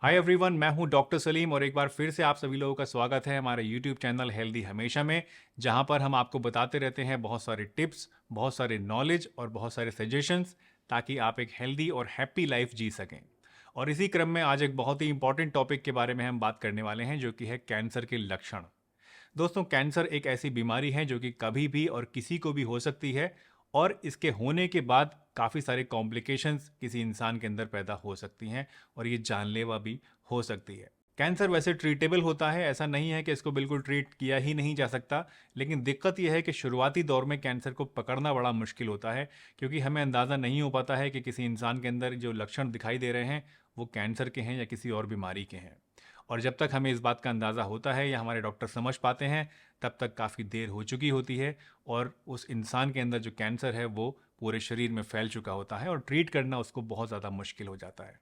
Hi everyone, मैं हूं doctor Salim और एक बार फिर से आप सभी लोगों का स्वागत है हमारे यूट्यूब चैनल हेल्दी हमेशा में, जहां पर हम आपको बताते रहते हैं बहुत सारे टिप्स, बहुत सारे नॉलेज और बहुत सारे सजेशंस, ताकि आप एक हेल्दी और हैप्पी लाइफ जी सकें। और इसी क्रम में आज एक बहुत ही इंपॉर्टेंट टॉपिक के बारे में हम बात करने वाले हैं, जो कि है कैंसर के लक्षण। दोस्तों, कैंसर एक ऐसी बीमारी है जो कि कभी भी और किसी को भी हो सकती है, और इसके होने के बाद काफ़ी सारे कॉम्प्लिकेशंस किसी इंसान के अंदर पैदा हो सकती हैं, और ये जानलेवा भी हो सकती है। कैंसर वैसे ट्रीटेबल होता है, ऐसा नहीं है कि इसको बिल्कुल ट्रीट किया ही नहीं जा सकता, लेकिन दिक्कत यह है कि शुरुआती दौर में कैंसर को पकड़ना बड़ा मुश्किल होता है, क्योंकि हमें अंदाज़ा नहीं हो पाता है कि किसी इंसान के अंदर जो लक्षण दिखाई दे रहे हैं वो कैंसर के हैं या किसी और बीमारी के हैं। और जब तक हमें इस बात का अंदाज़ा होता है या हमारे डॉक्टर समझ पाते हैं, तब तक काफ़ी देर हो चुकी होती है, और उस इंसान के अंदर जो कैंसर है वो पूरे शरीर में फैल चुका होता है, और ट्रीट करना उसको बहुत ज़्यादा मुश्किल हो जाता है।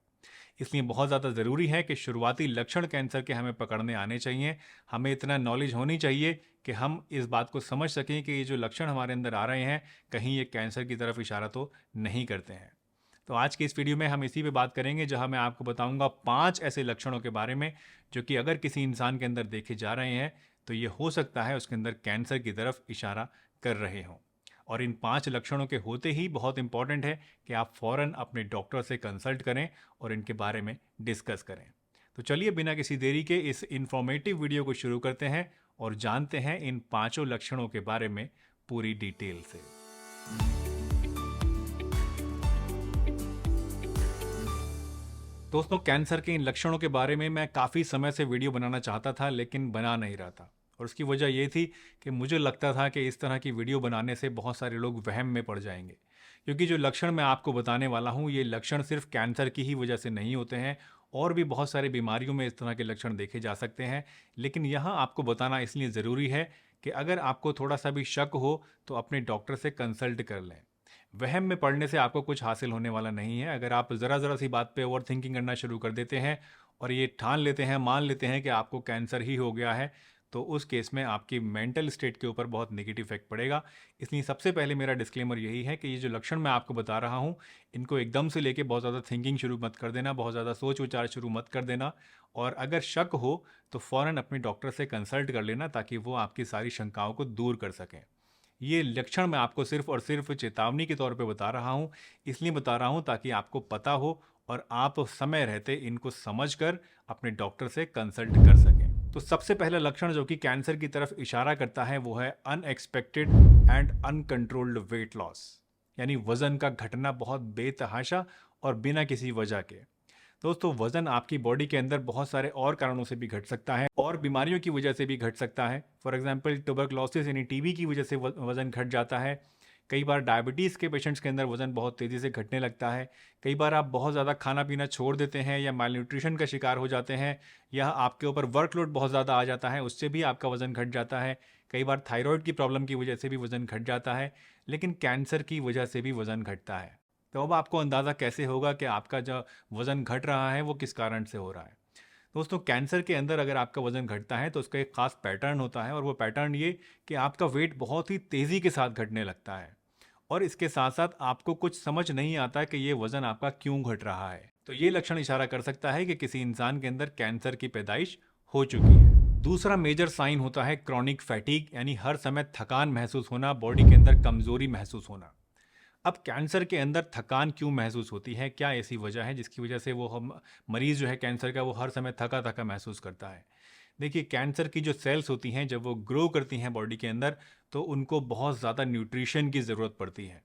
इसलिए बहुत ज़्यादा ज़रूरी है कि शुरुआती लक्षण कैंसर के हमें पकड़ने आने चाहिए। हमें इतना नॉलेज होनी चाहिए कि हम इस बात को समझ सकें कि ये जो लक्षण हमारे अंदर आ रहे हैं, कहीं ये कैंसर की तरफ इशारा तो नहीं करते हैं। तो आज की इस वीडियो में हम इसी पे बात करेंगे, जहां मैं आपको बताऊंगा 5 ऐसे लक्षणों के बारे में जो कि अगर किसी इंसान के अंदर देखे जा रहे हैं, तो ये हो सकता है उसके अंदर कैंसर की तरफ इशारा कर रहे हों। और इन 5 लक्षणों के होते ही बहुत इंपॉर्टेंट है कि आप फ़ौरन अपने डॉक्टर से कंसल्ट करें और इनके बारे में डिस्कस करें। तो चलिए, बिना किसी देरी के इस इंफॉर्मेटिव वीडियो को शुरू करते हैं और जानते हैं इन पांचों लक्षणों के बारे में पूरी डिटेल से। दोस्तों, कैंसर के इन लक्षणों के बारे में मैं काफ़ी समय से वीडियो बनाना चाहता था, लेकिन बना नहीं रहा था। और उसकी वजह ये थी कि मुझे लगता था कि इस तरह की वीडियो बनाने से बहुत सारे लोग वहम में पड़ जाएंगे, क्योंकि जो लक्षण मैं आपको बताने वाला हूँ, ये लक्षण सिर्फ कैंसर की ही वजह से नहीं होते हैं, और भी बहुत सारी बीमारियों में इस तरह के लक्षण देखे जा सकते हैं। लेकिन यहाँ आपको बताना इसलिए ज़रूरी है कि अगर आपको थोड़ा सा भी शक हो तो अपने डॉक्टर से कंसल्ट कर लें। वहम में पड़ने से आपको कुछ हासिल होने वाला नहीं है। अगर आप ज़रा ज़रा सी बात पे ओवर थिंकिंग करना शुरू कर देते हैं और ये ठान लेते हैं, मान लेते हैं कि आपको कैंसर ही हो गया है, तो उस केस में आपकी मेंटल स्टेट के ऊपर बहुत नेगेटिव इफेक्ट पड़ेगा। इसलिए सबसे पहले मेरा डिस्क्लेमर यही है कि ये जो लक्षण मैं आपको बता रहा हूँ, इनको एकदम से लेके बहुत ज़्यादा थिंकिंग शुरू मत कर देना, बहुत ज़्यादा सोच विचार शुरू मत कर देना। और अगर शक हो तो फ़ौरन अपने डॉक्टर से कंसल्ट कर लेना, ताकि वो आपकी सारी शंकाओं को दूर कर सकें। ये लक्षण मैं आपको सिर्फ और सिर्फ चेतावनी के तौर पे बता रहा हूँ, इसलिए बता रहा हूँ ताकि आपको पता हो और आप समय रहते इनको समझकर अपने डॉक्टर से कंसल्ट कर सकें। तो सबसे पहला लक्षण जो कि कैंसर की तरफ इशारा करता है, वो है unexpected and uncontrolled weight loss, यानी वजन का घटना बहुत बेतहाशा और बिना किसी वजह के। दोस्तों, वजन आपकी बॉडी के अंदर बहुत सारे और कारणों से भी घट सकता है, और बीमारियों की वजह से भी घट सकता है। फॉर एग्जांपल, ट्यूबरक्लोसिस यानी टीबी की वजह से वजन घट जाता है। कई बार डायबिटीज़ के पेशेंट्स के अंदर वजन बहुत तेज़ी से घटने लगता है। कई बार आप बहुत ज़्यादा खाना पीना छोड़ देते हैं या माल न्यूट्रिशन का शिकार हो जाते हैं, या आपके ऊपर वर्कलोड बहुत ज़्यादा आ जाता है, उससे भी आपका वजन घट जाता है। कई बार थायराइड की प्रॉब्लम की वजह से भी वजन घट जाता है, लेकिन कैंसर की वजह से भी वजन घटता है। तो अब आपको अंदाज़ा कैसे होगा कि आपका जो वज़न घट रहा है वो किस कारण से हो रहा है। दोस्तों, कैंसर के अंदर अगर आपका वज़न घटता है तो उसका एक ख़ास पैटर्न होता है, और वो पैटर्न ये कि आपका वेट बहुत ही तेज़ी के साथ घटने लगता है, और इसके साथ साथ आपको कुछ समझ नहीं आता कि ये वज़न आपका क्यों घट रहा है। तो ये लक्षण इशारा कर सकता है कि किसी इंसान के अंदर कैंसर की पैदाइश हो चुकी है। दूसरा मेजर साइन होता है क्रॉनिक फैटीग, यानी हर समय थकान महसूस होना, बॉडी के अंदर कमज़ोरी महसूस होना। अब कैंसर के अंदर थकान क्यों महसूस होती है, क्या ऐसी वजह है जिसकी वजह से वो हम मरीज़ जो है कैंसर का, वो हर समय थका थका महसूस करता है। देखिए, कैंसर की जो सेल्स होती हैं, जब वो ग्रो करती हैं बॉडी के अंदर, तो उनको बहुत ज़्यादा न्यूट्रिशन की ज़रूरत पड़ती है,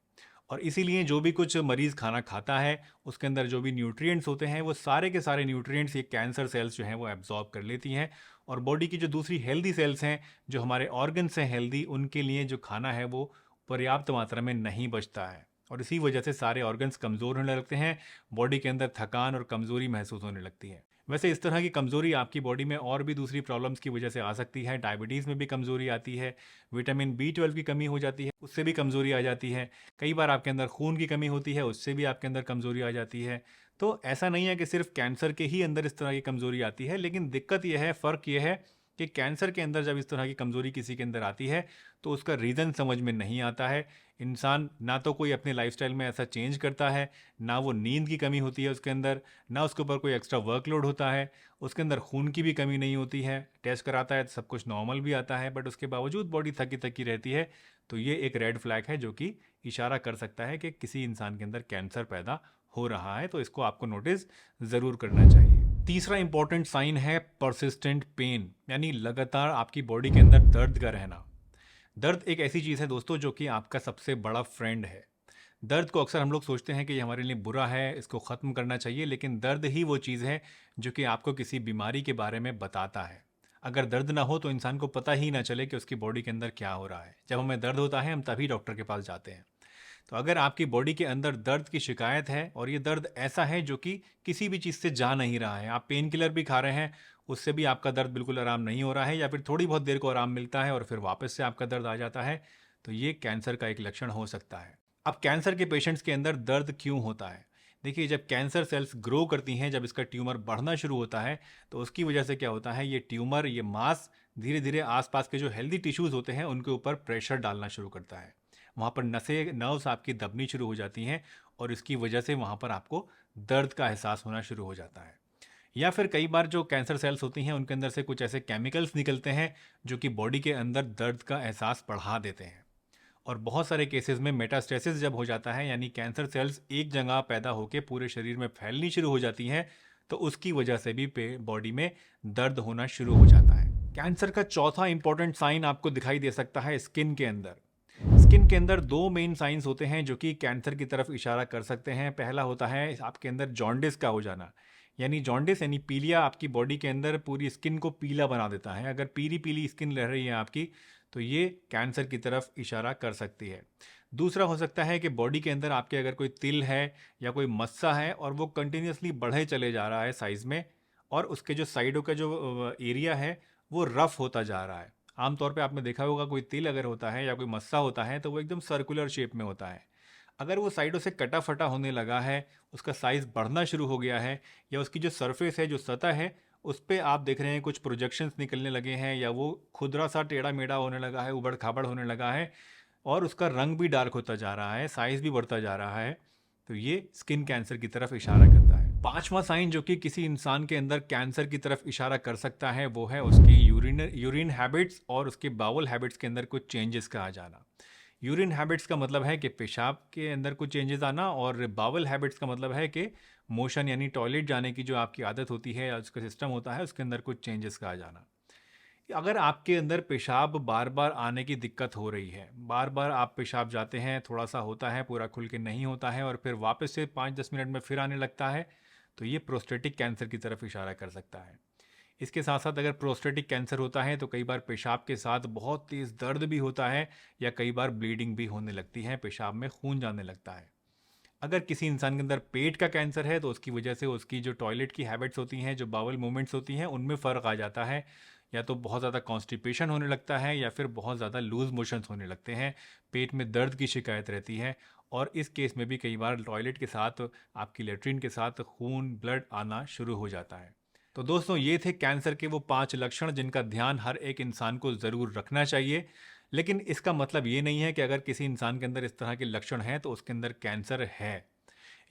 और इसीलिए जो भी कुछ मरीज़ खाना खाता है, उसके अंदर जो भी न्यूट्रिएंट्स होते हैं, वो सारे के सारे न्यूट्रिएंट्स ये कैंसर सेल्स जो हैं वो एब्जॉर्ब कर लेती हैं। और बॉडी की जो दूसरी हेल्दी सेल्स हैं, जो हमारे ऑर्गन्स हैं हेल्दी, उनके लिए जो खाना है वो पर्याप्त मात्रा में नहीं बचता है, और इसी वजह से सारे ऑर्गन्स कमज़ोर होने लगते हैं, बॉडी के अंदर थकान और कमज़ोरी महसूस होने लगती है। वैसे इस तरह की कमज़ोरी आपकी बॉडी में और भी दूसरी प्रॉब्लम्स की वजह से आ सकती है। डायबिटीज़ में भी कमज़ोरी आती है, विटामिन B12 की कमी हो जाती है, उससे भी कमज़ोरी आ जाती है। कई बार आपके अंदर खून की कमी होती है, उससे भी आपके अंदर कमज़ोरी आ जाती है। तो ऐसा नहीं है कि सिर्फ कैंसर के ही अंदर इस तरह की कमज़ोरी आती है, लेकिन दिक्कत यह है, फ़र्क यह है कि कैंसर के अंदर जब इस तरह की कमज़ोरी किसी के अंदर आती है तो उसका रीज़न समझ में नहीं आता है। इंसान ना तो कोई अपने लाइफस्टाइल में ऐसा चेंज करता है, ना वो नींद की कमी होती है उसके अंदर, ना उसके ऊपर कोई एक्स्ट्रा वर्कलोड होता है, उसके अंदर खून की भी कमी नहीं होती है। टेस्ट कराता है तो सब कुछ नॉर्मल भी आता है, बट उसके बावजूद बॉडी थकी थकी रहती है। तो ये एक रेड फ्लैग है जो कि इशारा कर सकता है कि किसी इंसान के अंदर कैंसर पैदा हो रहा है। तो इसको आपको नोटिस ज़रूर करना चाहिए। तीसरा इंपॉर्टेंट साइन है परसिस्टेंट पेन, यानी लगातार आपकी बॉडी के अंदर दर्द का रहना। दर्द एक ऐसी चीज़ है दोस्तों जो कि आपका सबसे बड़ा फ्रेंड है। दर्द को अक्सर हम लोग सोचते हैं कि ये हमारे लिए बुरा है, इसको ख़त्म करना चाहिए, लेकिन दर्द ही वो चीज़ है जो कि आपको किसी बीमारी के बारे में बताता है। अगर दर्द ना हो तो इंसान को पता ही ना चले कि उसकी बॉडी के अंदर क्या हो रहा है। जब हमें दर्द होता है हम तभी डॉक्टर के पास जाते हैं। तो अगर आपकी बॉडी के अंदर दर्द की शिकायत है और ये दर्द ऐसा है जो कि किसी भी चीज़ से जा नहीं रहा है, आप पेन किलर भी खा रहे हैं, उससे भी आपका दर्द बिल्कुल आराम नहीं हो रहा है, या फिर थोड़ी बहुत देर को आराम मिलता है और फिर वापस से आपका दर्द आ जाता है, तो ये कैंसर का एक लक्षण हो सकता है। अब कैंसर के पेशेंट्स के अंदर दर्द क्यों होता है? देखिए, जब कैंसर सेल्स ग्रो करती हैं, जब इसका ट्यूमर बढ़ना शुरू होता है, तो उसकी वजह से क्या होता है, ये ट्यूमर, ये मास धीरे धीरे आसपास के जो हेल्दी टिश्यूज़ होते हैं उनके ऊपर प्रेशर डालना शुरू करता है। वहाँ पर नसें, नर्व्स आपकी दबनी शुरू हो जाती हैं और इसकी वजह से वहाँ पर आपको दर्द का एहसास होना शुरू हो जाता है। या फिर कई बार जो कैंसर सेल्स होती हैं उनके अंदर से कुछ ऐसे केमिकल्स निकलते हैं जो कि बॉडी के अंदर दर्द का एहसास बढ़ा देते हैं। और बहुत सारे केसेस में मेटास्टेसिस जब हो जाता है, यानी कैंसर सेल्स एक जगह पैदा होकर पूरे शरीर में फैलनी शुरू हो जाती हैं, तो उसकी वजह से भी बॉडी में दर्द होना शुरू हो जाता है। कैंसर का चौथा इंपॉर्टेंट साइन आपको दिखाई दे सकता है स्किन के अंदर। स्किन के अंदर दो मेन साइंस होते हैं जो कि कैंसर की तरफ इशारा कर सकते हैं। पहला होता है आपके अंदर जॉन्डिस का हो जाना, यानी जॉन्डिस यानी पीलिया आपकी बॉडी के अंदर पूरी स्किन को पीला बना देता है। अगर पीली पीली स्किन रह रही है आपकी, तो ये कैंसर की तरफ इशारा कर सकती है। दूसरा हो सकता है कि बॉडी के अंदर आपके अगर कोई तिल है या कोई मस्सा है और वो कंटिन्यूसली बढ़े चले जा रहा है साइज़ में, और उसके जो साइडों का जो एरिया है वो रफ होता जा रहा है। आमतौर पे आपने देखा होगा कोई तिल अगर होता है या कोई मस्सा होता है तो वो एकदम सर्कुलर शेप में होता है। अगर वो साइडों से कटा फटा होने लगा है, उसका साइज़ बढ़ना शुरू हो गया है, या उसकी जो सरफेस है, जो सतह है, उस पे आप देख रहे हैं कुछ प्रोजेक्शंस निकलने लगे हैं, या वो खुदरा सा टेढ़ा मेढ़ा होने लगा है, उबड़ खाबड़ होने लगा है, और उसका रंग भी डार्क होता जा रहा है, साइज़ भी बढ़ता जा रहा है, तो ये स्किन कैंसर की तरफ इशारा करता है। पांचवा साइन जो कि किसी इंसान के अंदर कैंसर की तरफ इशारा कर सकता है वो है उसकी यूरिन हैबिट्स और उसके बाउल हैबिट्स के अंदर कुछ चेंजेस का आ जाना। यूरिन हैबिट्स का मतलब है कि पेशाब के अंदर कुछ चेंजेस आना, और बाउल हैबिट्स का मतलब है कि मोशन यानी टॉयलेट जाने की जो आपकी आदत होती है या उसका सिस्टम होता है उसके अंदर कुछ चेंजेस का आ जाना। अगर आपके अंदर पेशाब बार बार आने की दिक्कत हो रही है, बार बार आप पेशाब जाते हैं, थोड़ा सा होता है, पूरा खुल के नहीं होता है, और फिर वापस से 5-10 मिनट में फिर आने लगता है, तो ये प्रोस्टेटिक कैंसर की तरफ इशारा कर सकता है। इसके साथ साथ अगर प्रोस्टेटिक कैंसर होता है तो कई बार पेशाब के साथ बहुत तेज़ दर्द भी होता है, या कई बार ब्लीडिंग भी होने लगती है, पेशाब में खून जाने लगता है। अगर किसी इंसान के अंदर पेट का कैंसर है तो उसकी वजह से उसकी जो टॉयलेट की हैबिट्स होती हैं, जो बाउल मूवमेंट्स होती हैं, उनमें फ़र्क आ जाता है, या तो बहुत ज़्यादा कॉन्स्टिपेशन होने लगता है या फिर बहुत ज़्यादा लूज मोशंस होने लगते हैं, पेट में दर्द की शिकायत रहती है, और इस केस में भी कई बार टॉयलेट के साथ आपकी लेट्रिन के साथ खून, ब्लड आना शुरू हो जाता है। तो दोस्तों, ये थे कैंसर के वो 5 लक्षण जिनका ध्यान हर एक इंसान को ज़रूर रखना चाहिए। लेकिन इसका मतलब ये नहीं है कि अगर किसी इंसान के अंदर इस तरह के लक्षण हैं तो उसके अंदर कैंसर है।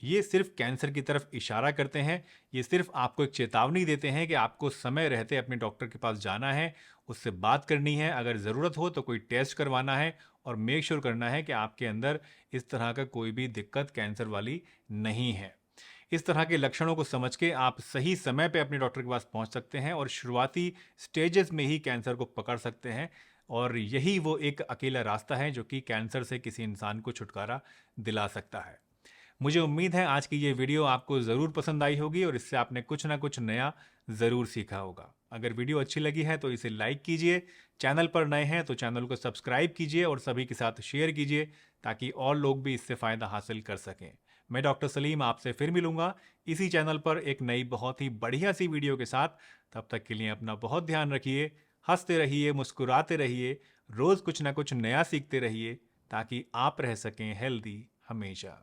ये सिर्फ कैंसर की तरफ इशारा करते हैं, ये सिर्फ आपको एक चेतावनी देते हैं कि आपको समय रहते अपने डॉक्टर के पास जाना है, उससे बात करनी है, अगर ज़रूरत हो तो कोई टेस्ट करवाना है, और मेक श्योर करना है कि आपके अंदर इस तरह का कोई भी दिक्कत कैंसर वाली नहीं है। इस तरह के लक्षणों को समझ के आप सही समय पे अपने डॉक्टर के पास पहुंच सकते हैं और शुरुआती स्टेजेस में ही कैंसर को पकड़ सकते हैं, और यही वो एक अकेला रास्ता है जो कि कैंसर से किसी इंसान को छुटकारा दिला सकता है। मुझे उम्मीद है आज की ये वीडियो आपको ज़रूर पसंद आई होगी और इससे आपने कुछ ना कुछ नया ज़रूर सीखा होगा। अगर वीडियो अच्छी लगी है तो इसे लाइक कीजिए, चैनल पर नए हैं तो चैनल को सब्सक्राइब कीजिए और सभी के साथ शेयर कीजिए ताकि और लोग भी इससे फ़ायदा हासिल कर सकें। मैं डॉक्टर सलीम आपसे फिर मिलूंगा इसी चैनल पर एक नई बहुत ही बढ़िया सी वीडियो के साथ। तब तक के लिए अपना बहुत ध्यान रखिए, हंसते रहिए, मुस्कुराते रहिए, रोज़ कुछ ना कुछ नया सीखते रहिए ताकि आप रह सकें हेल्दी हमेशा।